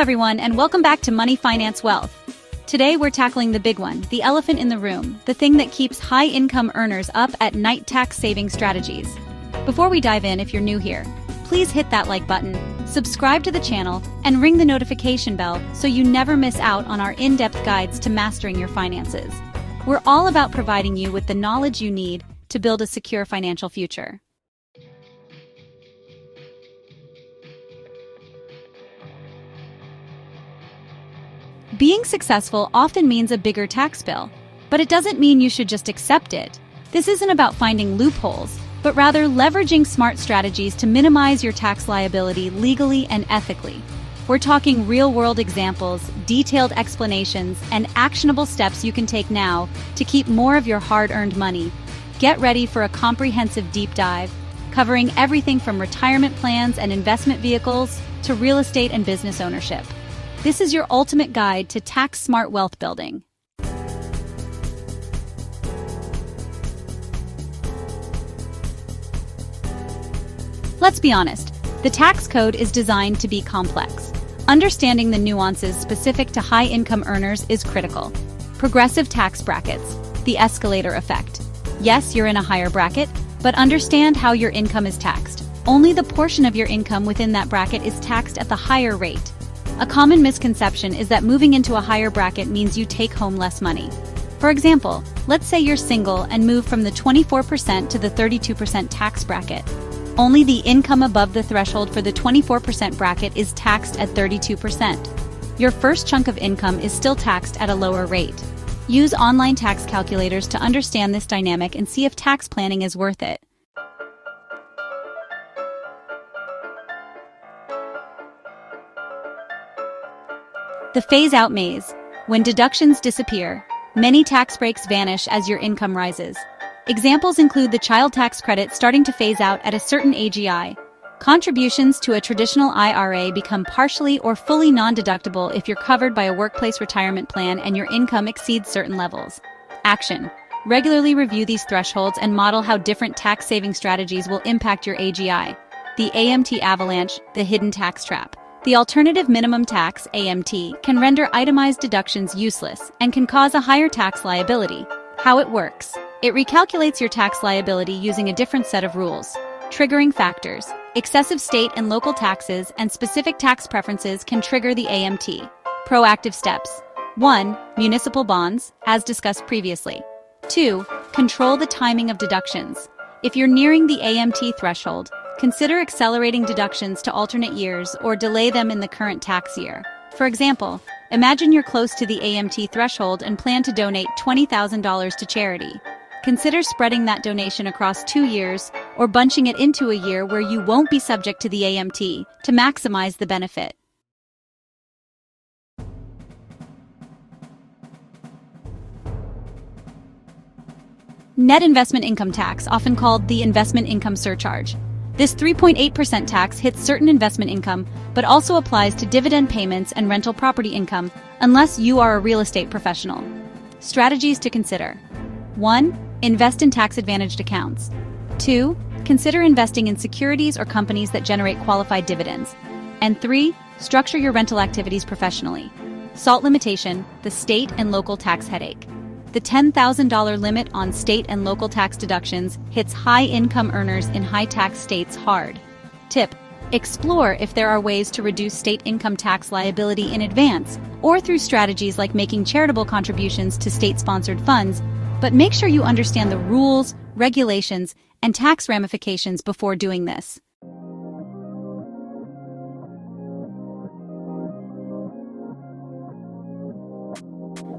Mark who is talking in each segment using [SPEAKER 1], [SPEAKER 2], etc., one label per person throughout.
[SPEAKER 1] everyone, and welcome back to Money Finance Wealth. Today we're tackling the big one, the elephant in the room, the thing that keeps high-income earners up at night: tax-saving strategies. Before we dive in, if you're new here, please hit that like button, subscribe to the channel, and ring the notification bell so you never miss out on our in-depth guides to mastering your finances. We're all about providing you with the knowledge you need to build a secure financial future. Being successful often means a bigger tax bill, but it doesn't mean you should just accept it. This isn't about finding loopholes, but rather leveraging smart strategies to minimize your tax liability legally and ethically. We're talking real-world examples, detailed explanations, and actionable steps you can take now to keep more of your hard-earned money. Get ready for a comprehensive deep dive, covering everything from retirement plans and investment vehicles to real estate and business ownership. This is your ultimate guide to tax-smart wealth building. Let's be honest, the tax code is designed to be complex. Understanding the nuances specific to high-income earners is critical. Progressive tax brackets, the escalator effect. Yes, you're in a higher bracket, but understand how your income is taxed. Only the portion of your income within that bracket is taxed at the higher rate. A common misconception is that moving into a higher bracket means you take home less money. For example, let's say you're single and move from the 24% to the 32% tax bracket. Only the income above the threshold for the 24% bracket is taxed at 32%. Your first chunk of income is still taxed at a lower rate. Use online tax calculators to understand this dynamic and see if tax planning is worth it. The phase-out maze. When deductions disappear, many tax breaks vanish as your income rises. Examples include the child tax credit starting to phase out at a certain AGI. Contributions to a traditional IRA become partially or fully non-deductible if you're covered by a workplace retirement plan and your income exceeds certain levels. Action. Regularly review these thresholds and model how different tax-saving strategies will impact your AGI. The AMT avalanche, the hidden tax trap. The alternative minimum tax, AMT, can render itemized deductions useless and can cause a higher tax liability. How it works. It recalculates your tax liability using a different set of rules. Triggering factors. Excessive state and local taxes and specific tax preferences can trigger the AMT. Proactive steps. 1. Municipal bonds, as discussed previously. 2. Control the timing of deductions. If you're nearing the AMT threshold, consider accelerating deductions to alternate years or delay them in the current tax year. For example, imagine you're close to the AMT threshold and plan to donate $20,000 to charity. Consider spreading that donation across 2 years or bunching it into a year where you won't be subject to the AMT to maximize the benefit. Net investment income tax, often called the investment income surcharge. This 3.8% tax hits certain investment income, but also applies to dividend payments and rental property income, unless you are a real estate professional. Strategies to consider. 1. Invest in tax-advantaged accounts. 2. Consider investing in securities or companies that generate qualified dividends. And 3. Structure your rental activities professionally. SALT limitation, the state and local tax headache. The $10,000 limit on state and local tax deductions hits high-income earners in high-tax states hard. Tip: explore if there are ways to reduce state income tax liability in advance, or through strategies like making charitable contributions to state-sponsored funds, but make sure you understand the rules, regulations, and tax ramifications before doing this.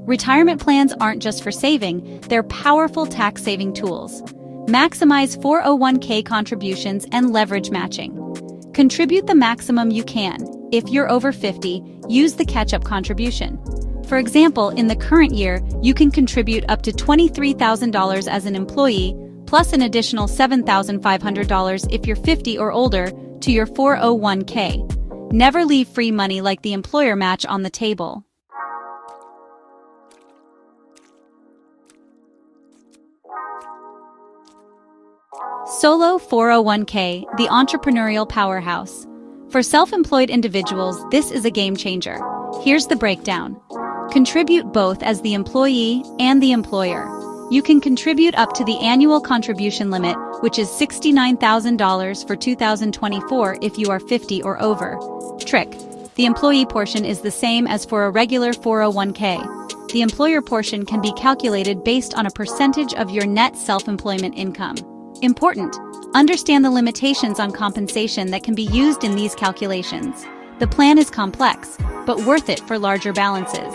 [SPEAKER 1] Retirement plans aren't just for saving, they're powerful tax-saving tools. Maximize 401k contributions and leverage matching. Contribute the maximum you can. If you're over 50, use the catch-up contribution. For example, in the current year, you can contribute up to $23,000 as an employee, plus an additional $7,500 if you're 50 or older, to your 401k. Never leave free money like the employer match on the table. Solo 401k, the entrepreneurial powerhouse. For self-employed individuals, this is a game changer. Here's the breakdown. Contribute both as the employee and the employer. You can contribute up to the annual contribution limit, which is $69,000 for 2024 if you are 50 or over. Trick: the employee portion is the same as for a regular 401k. The employer portion can be calculated based on a percentage of your net self-employment income. Important: understand the limitations on compensation that can be used in these calculations. The plan is complex, but worth it for larger balances.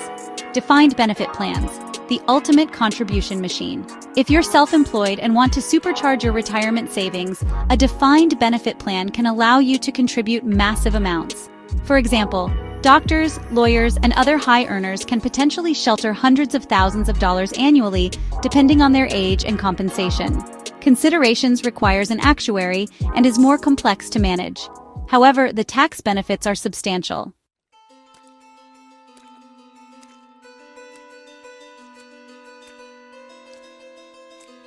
[SPEAKER 1] Defined benefit plans, the ultimate contribution machine. If you're self-employed and want to supercharge your retirement savings, a defined benefit plan can allow you to contribute massive amounts. For example, doctors, lawyers, and other high earners can potentially shelter hundreds of thousands of dollars annually, depending on their age and compensation. Considerations requires an actuary and is more complex to manage. However, the tax benefits are substantial.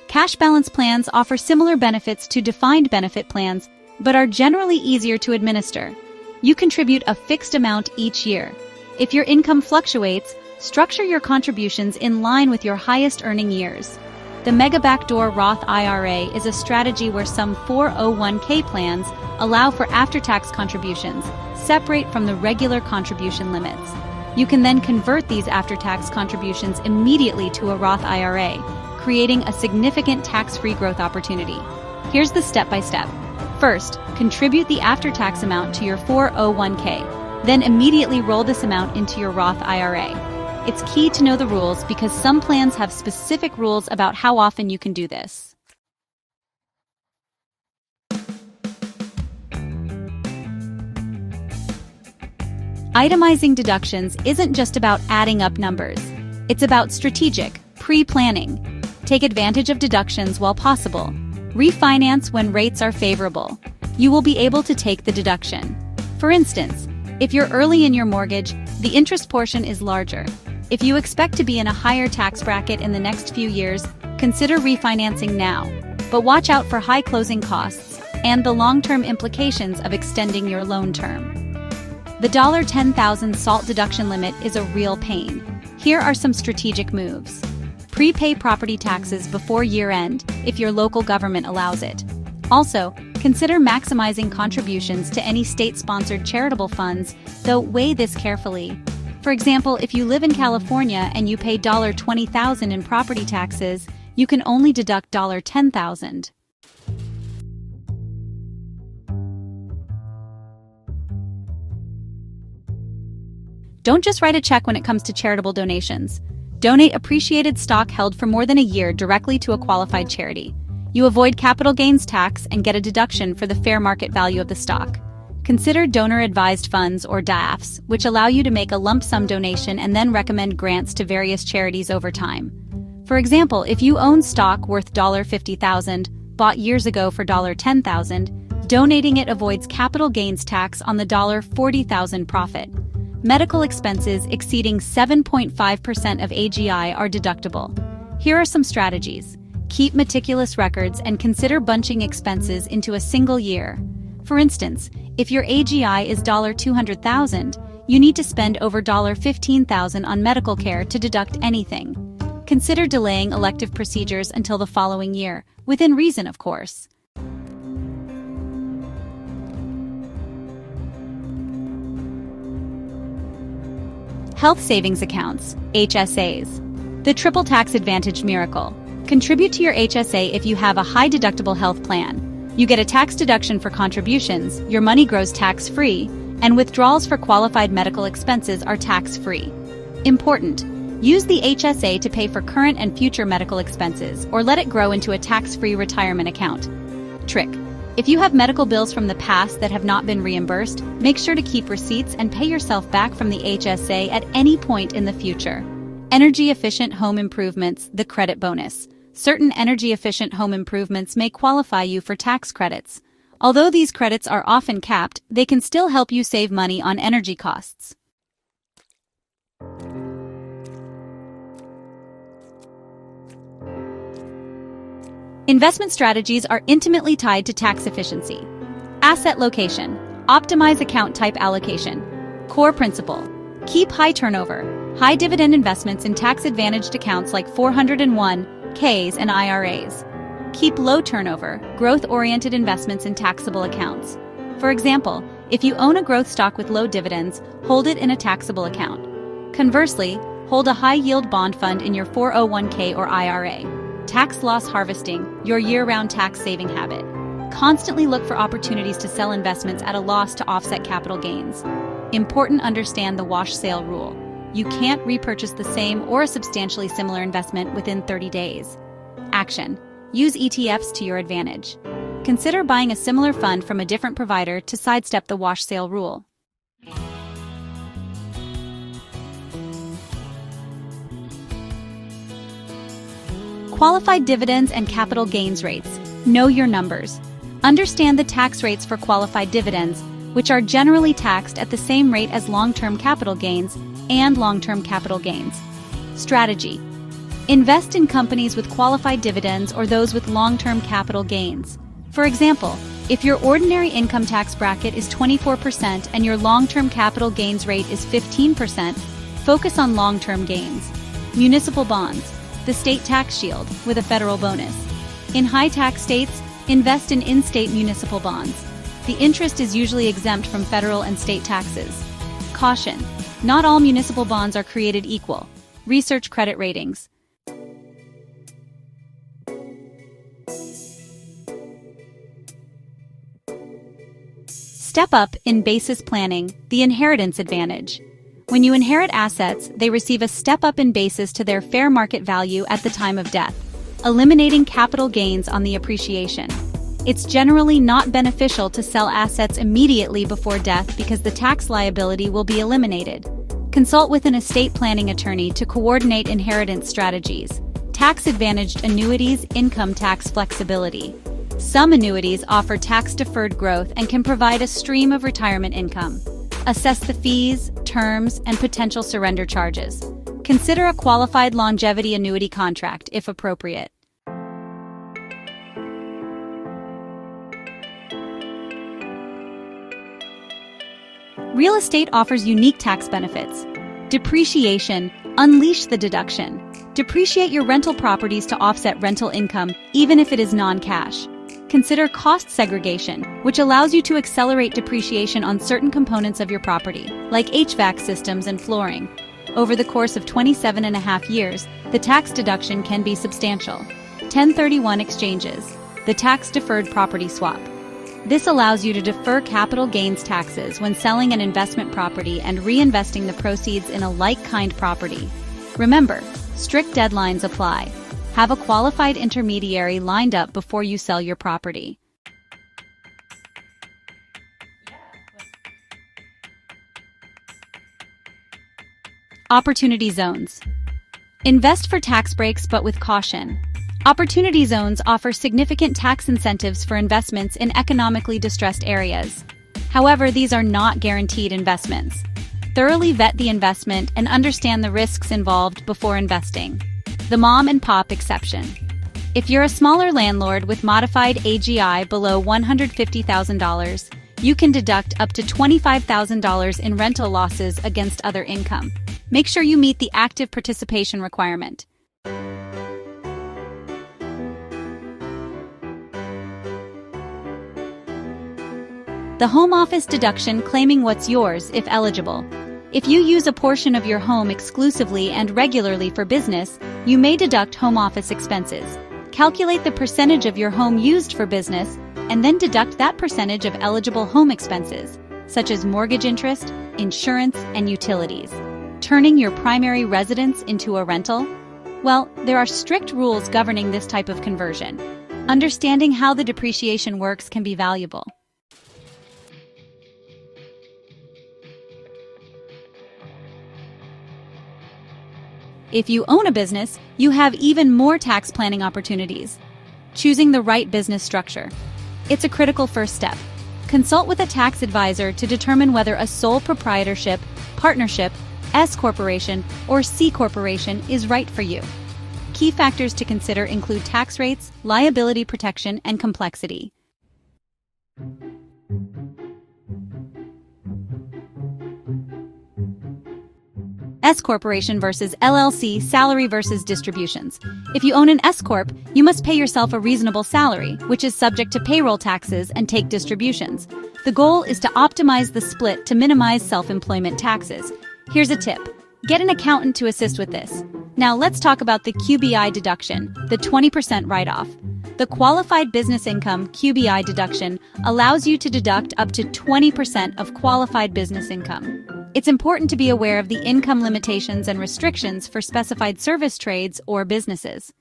[SPEAKER 1] Cash balance plans offer similar benefits to defined benefit plans, but are generally easier to administer. You contribute a fixed amount each year. If your income fluctuates, structure your contributions in line with your highest earning years. The Mega Backdoor Roth IRA is a strategy where some 401k plans allow for after-tax contributions, separate from the regular contribution limits. You can then convert these after-tax contributions immediately to a Roth IRA, creating a significant tax-free growth opportunity. Here's the step-by-step. First, contribute the after-tax amount to your 401k. Then immediately roll this amount into your Roth IRA. It's key to know the rules because some plans have specific rules about how often you can do this. Itemizing deductions isn't just about adding up numbers. It's about strategic, pre-planning. Take advantage of deductions while possible. Refinance when rates are favorable. You will be able to take the deduction. For instance, if you're early in your mortgage, the interest portion is larger. If you expect to be in a higher tax bracket in the next few years, consider refinancing now. But watch out for high closing costs and the long-term implications of extending your loan term. The $10,000 SALT deduction limit is a real pain. Here are some strategic moves. Prepay property taxes before year-end if your local government allows it. Also, consider maximizing contributions to any state-sponsored charitable funds, though weigh this carefully. For example, if you live in California and you pay $20,000 in property taxes, you can only deduct $10,000. Don't just write a check when it comes to charitable donations. Donate appreciated stock held for more than a year directly to a qualified charity. You avoid capital gains tax and get a deduction for the fair market value of the stock. Consider donor-advised funds or DAFs, which allow you to make a lump sum donation and then recommend grants to various charities over time. For example, if you own stock worth $50,000, bought years ago for $10,000, donating it avoids capital gains tax on the $40,000 profit. Medical expenses exceeding 7.5% of AGI are deductible. Here are some strategies. Keep meticulous records and consider bunching expenses into a single year. For instance, if your AGI is $200,000, you need to spend over $15,000 on medical care to deduct anything. Consider delaying elective procedures until the following year, within reason, of course. Health Savings Accounts, HSAs. The Triple Tax Advantage Miracle. Contribute to your HSA if you have a high-deductible health plan. You get a tax deduction for contributions, your money grows tax-free, and withdrawals for qualified medical expenses are tax-free. Important: use the HSA to pay for current and future medical expenses, or let it grow into a tax-free retirement account. Trick: if you have medical bills from the past that have not been reimbursed, make sure to keep receipts and pay yourself back from the HSA at any point in the future. Energy-efficient home improvements, the credit bonus. Certain energy-efficient home improvements may qualify you for tax credits. Although these credits are often capped, they can still help you save money on energy costs. Investment strategies are intimately tied to tax efficiency. Asset location. Optimize account type allocation. Core principle. Keep high turnover, high dividend investments in tax-advantaged accounts like 401(k)s and IRAs. Keep low turnover, growth-oriented investments in taxable accounts. For example, if you own a growth stock with low dividends, hold it in a taxable account. Conversely, hold a high-yield bond fund in your 401(k) or IRA. Tax loss harvesting, your year-round tax-saving habit. Constantly look for opportunities to sell investments at a loss to offset capital gains. Important: understand the wash sale rule. You can't repurchase the same or a substantially similar investment within 30 days. Action: use ETFs to your advantage. Consider buying a similar fund from a different provider to sidestep the wash sale rule. Qualified dividends and capital gains rates. Know your numbers. Understand the tax rates for qualified dividends, which are generally taxed at the same rate as long-term capital gains and long-term capital gains. Strategy: invest in companies with qualified dividends or those with long-term capital gains. For example, if your ordinary income tax bracket is 24% and your long-term capital gains rate is 15%, focus on long-term gains. Municipal bonds, the state tax shield, with a federal bonus. In high-tax states, invest in in-state municipal bonds. The interest is usually exempt from federal and state taxes. Caution: not all municipal bonds are created equal. Research credit ratings. Step up in basis planning, the inheritance advantage. When you inherit assets, they receive a step up in basis to their fair market value at the time of death, eliminating capital gains on the appreciation. It's generally not beneficial to sell assets immediately before death because the tax liability will be eliminated. Consult with an estate planning attorney to coordinate inheritance strategies. Tax-advantaged annuities, income tax flexibility. Some annuities offer tax-deferred growth and can provide a stream of retirement income. Assess the fees, terms, and potential surrender charges. Consider a qualified longevity annuity contract if appropriate. Real estate offers unique tax benefits. Depreciation: unleash the deduction. Depreciate your rental properties to offset rental income, even if it is non-cash. Consider cost segregation, which allows you to accelerate depreciation on certain components of your property, like HVAC systems and flooring. Over the course of 27.5 years, the tax deduction can be substantial. 1031 exchanges, the tax-deferred property swap. This allows you to defer capital gains taxes when selling an investment property and reinvesting the proceeds in a like-kind property. Remember, strict deadlines apply. Have a qualified intermediary lined up before you sell your property. Opportunity zones. Invest for tax breaks, but with caution. Opportunity zones offer significant tax incentives for investments in economically distressed areas. However, these are not guaranteed investments. Thoroughly vet the investment and understand the risks involved before investing. The mom and pop exception. If you're a smaller landlord with modified AGI below $150,000, you can deduct up to $25,000 in rental losses against other income. Make sure you meet the active participation requirement. The home office deduction, claiming what's yours if eligible. If you use a portion of your home exclusively and regularly for business, you may deduct home office expenses. Calculate the percentage of your home used for business and then deduct that percentage of eligible home expenses, such as mortgage interest, insurance, and utilities. Turning your primary residence into a rental? Well, there are strict rules governing this type of conversion. Understanding how the depreciation works can be valuable. If you own a business, you have even more tax planning opportunities. Choosing the right business structure. It's a critical first step. Consult with a tax advisor to determine whether a sole proprietorship, partnership, S corporation, or C corporation is right for you. Key factors to consider include tax rates, liability protection, and complexity. S corporation versus LLC, salary versus distributions. If you own an S corp, you must pay yourself a reasonable salary, which is subject to payroll taxes, and take distributions. The goal is to optimize the split to minimize self-employment taxes. Here's a tip. Get an accountant to assist with this. Now let's talk about the QBI deduction, the 20% write-off. The Qualified Business Income QBI deduction allows you to deduct up to 20% of qualified business income. It's important to be aware of the income limitations and restrictions for specified service trades or businesses.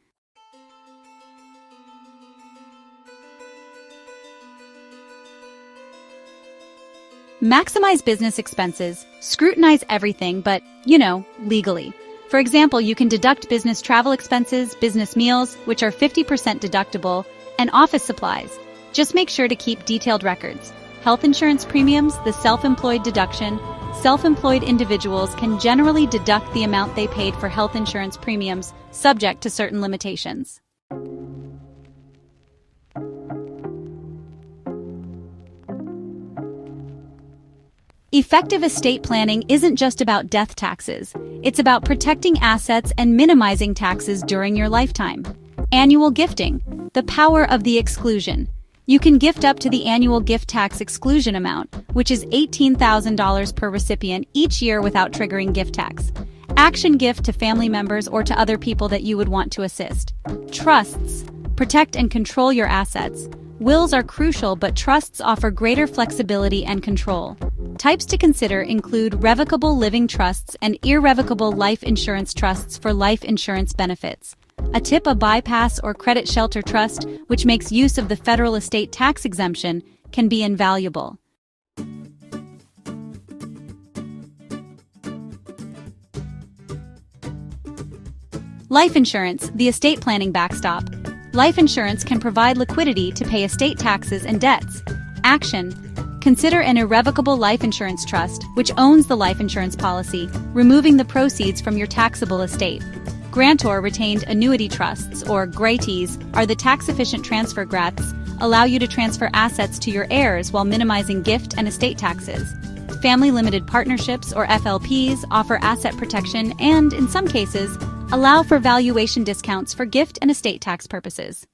[SPEAKER 1] Maximize business expenses. Scrutinize everything, but, legally. For example, you can deduct business travel expenses, business meals, which are 50% deductible, and office supplies. Just make sure to keep detailed records. Health insurance premiums, the self-employed deduction. Self-employed individuals can generally deduct the amount they paid for health insurance premiums, subject to certain limitations. Effective estate planning isn't just about death taxes. It's about protecting assets and minimizing taxes during your lifetime. Annual gifting, the power of the exclusion. You can gift up to the annual gift tax exclusion amount, which is $18,000 per recipient each year without triggering gift tax. Action gift to family members or to other people that you would want to assist. Trusts, protect and control your assets. Wills are crucial, but trusts offer greater flexibility and control. Types to consider include revocable living trusts and irrevocable life insurance trusts for life insurance benefits. A tip: a bypass or credit shelter trust, which makes use of the federal estate tax exemption, can be invaluable. Life insurance, the estate planning backstop. Life insurance can provide liquidity to pay estate taxes and debts. Action: consider an irrevocable life insurance trust, which owns the life insurance policy, removing the proceeds from your taxable estate. Grantor retained annuity trusts, or GRATs, are the tax-efficient transfer. GRATs allow you to transfer assets to your heirs while minimizing gift and estate taxes. Family limited partnerships, or FLPs, offer asset protection and, in some cases, allow for valuation discounts for gift and estate tax purposes.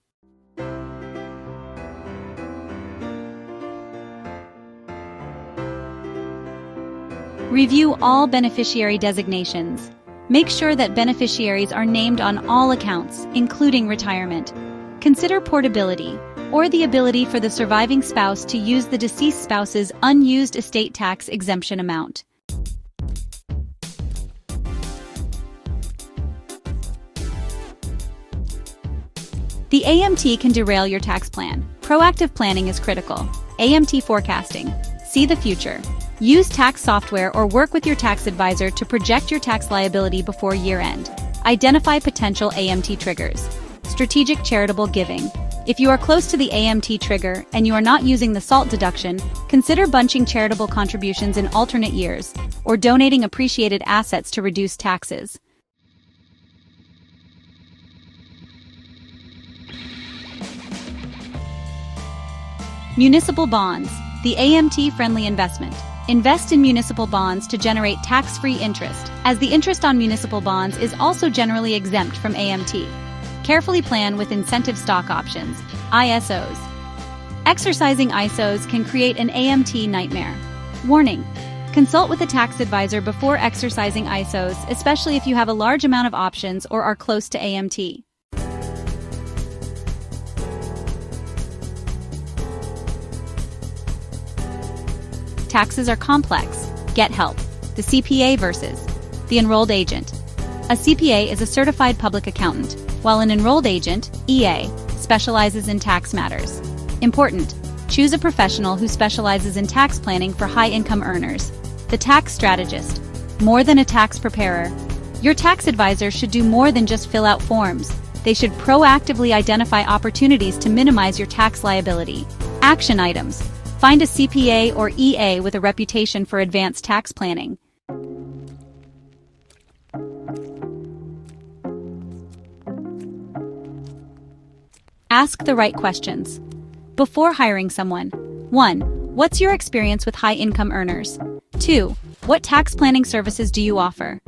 [SPEAKER 1] Review all beneficiary designations. Make sure that beneficiaries are named on all accounts, including retirement. Consider portability, or the ability for the surviving spouse to use the deceased spouse's unused estate tax exemption amount. The AMT can derail your tax plan. Proactive planning is critical. AMT forecasting. See the future. Use tax software or work with your tax advisor to project your tax liability before year-end. Identify potential AMT triggers. Strategic charitable giving. If you are close to the AMT trigger and you are not using the SALT deduction, consider bunching charitable contributions in alternate years or donating appreciated assets to reduce taxes. Municipal bonds, the AMT-friendly investment. Invest in municipal bonds to generate tax-free interest, as the interest on municipal bonds is also generally exempt from AMT. Carefully plan with incentive stock options, ISOs. Exercising ISOs can create an AMT nightmare. Warning: consult with a tax advisor before exercising ISOs, especially if you have a large amount of options or are close to AMT. Taxes are complex. Get help. The CPA versus the enrolled agent. A CPA is a certified public accountant, while an enrolled agent, EA, specializes in tax matters. Important: choose a professional who specializes in tax planning for high-income earners. The tax strategist. More than a tax preparer. Your tax advisor should do more than just fill out forms. They should proactively identify opportunities to minimize your tax liability. Action items. Find a CPA or EA with a reputation for advanced tax planning. Ask the right questions. Before hiring someone. 1. What's your experience with high-income earners? 2. What tax planning services do you offer?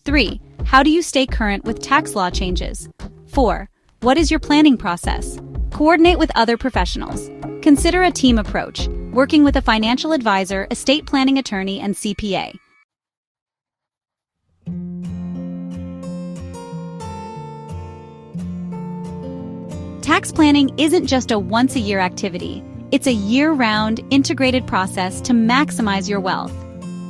[SPEAKER 1] 3. How do you stay current with tax law changes? 4. What is your planning process? Coordinate with other professionals. Consider a team approach, working with a financial advisor, estate planning attorney, and CPA. Tax planning isn't just a once-a-year activity. It's a year-round, integrated process to maximize your wealth.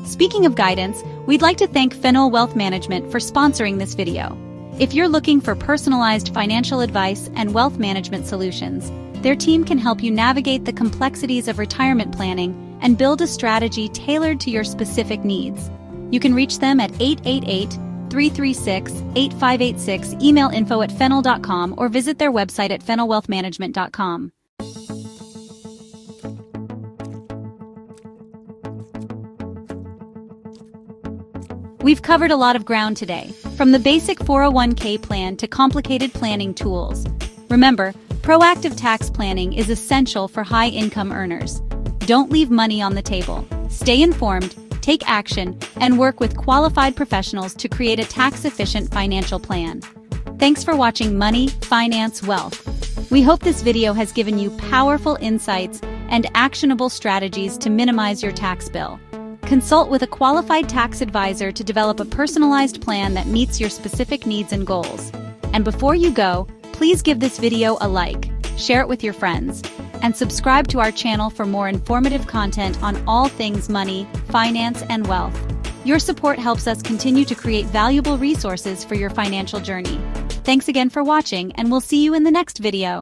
[SPEAKER 1] Speaking of guidance, we'd like to thank Fennel Wealth Management for sponsoring this video. If you're looking for personalized financial advice and wealth management solutions, their team can help you navigate the complexities of retirement planning and build a strategy tailored to your specific needs. You can reach them at 888-336-8586, email info@fennel.com, or visit their website at fennelwealthmanagement.com. We've covered a lot of ground today, from the basic 401k plan to complicated planning tools. Remember, proactive tax planning is essential for high-income earners. Don't leave money on the table. Stay informed, take action, and work with qualified professionals to create a tax-efficient financial plan. Thanks for watching Money, Finance, Wealth. We hope this video has given you powerful insights and actionable strategies to minimize your tax bill. Consult with a qualified tax advisor to develop a personalized plan that meets your specific needs and goals. And before you go, please give this video a like, share it with your friends, and subscribe to our channel for more informative content on all things money, finance, and wealth. Your support helps us continue to create valuable resources for your financial journey. Thanks again for watching, and we'll see you in the next video.